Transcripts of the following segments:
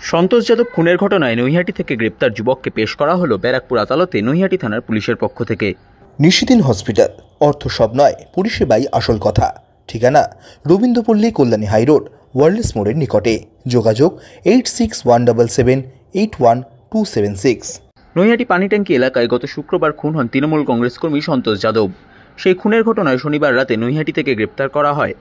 সন্তোষ যাদব খুনের ঘটনায় নৈহাটি থেকে গ্রেপ্তার যুবককে পেশ করা হলো ব্যারাকপুর আদালতে নৈহাটি থানার পুলিশের পক্ষ থেকে। নিশিদিন হসপিটাল, অর্থ সব নয়, পরিষেবাই আসল কথা। ঠিকানা রবীন্দ্রপল্লী, কল্যাণী হাইরোড, ওয়ার্ল্ডস মোড়ের নিকটে। যোগাযোগ 8617781276। নৈহাটি পানিট্যাঙ্কি এলাকায় গত শুক্রবার খুন হন তৃণমূল কংগ্রেস কর্মী সন্তোষ যাদব। সেই খুনের ঘটনায় শনিবার রাতে নৈহাটি থেকে গ্রেপ্তার করা হয়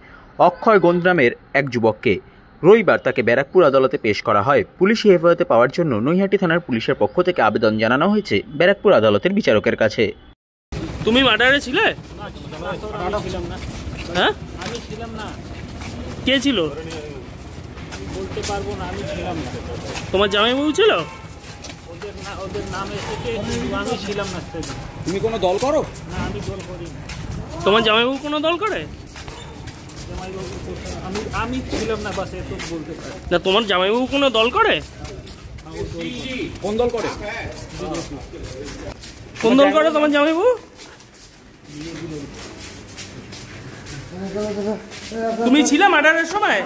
অক্ষয় গোন্দ নামের এক যুবককে। রবিবার তাকে ব্যারাকপুর আদালতে পেশ করা হয়। পুলিশি হেফাজতে পাওয়ার জন্য নৈহাটি থানার পুলিশের পক্ষ থেকে আবেদন জানানো হয়েছে ব্যারাকপুর আদালতের বিচারকের কাছে। তুমি মার্ডারে ছিলে? হ্যাঁ, আমি ছিলাম না। কে ছিল? বলতে পারবো না, আমি ছিলাম না। তোমার জামাইবাবু ছিল? ওদের নাম এসেছে, আমি ছিলাম না সেদিন। তুমি কোনো দল করো? না, আমি দল করি না। তোমার জামাইবাবু কোনো দল করে? আমি ছিলাম না, বাস এত বলতে পারি না। তোমার জামাইবাবু কোনো দল করে? কোন দল করে? কোন দল করে তোমার জামাইবাবু? তুমি ছিলে মার্ডারের সময়?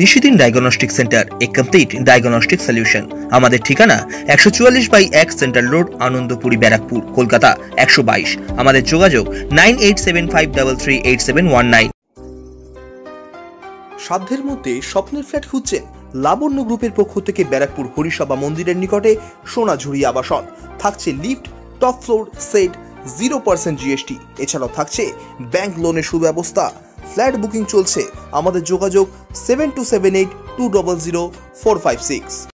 নিশিদিন ডায়াগনস্টিক সেন্টার, এ কমপ্লিট ডায়াগনস্টিক সলিউশন। আমাদের ঠিকানা 144/1 সেন্ট্রাল রোড, আনন্দপুরি, ব্যারাকপুর, কলকাতা 122। আমাদের যোগাযোগ 9875338719। সাধ্যের মধ্যে স্বপ্নের ফ্ল্যাট খুঁজছেন? লাবণ্য গ্রুপের পক্ষ থেকে ব্যারাকপুর হরিসভা মন্দিরের নিকটে সোনাঝুরি আবাসন। থাকছে lift, top floor, set, 0% GST। এছাড়াও থাকছে ব্যাংক লোনের সুব্যবস্থা। ফ্ল্যাট বুকিং চলছে। আমাদের যোগাযোগ 7278200456।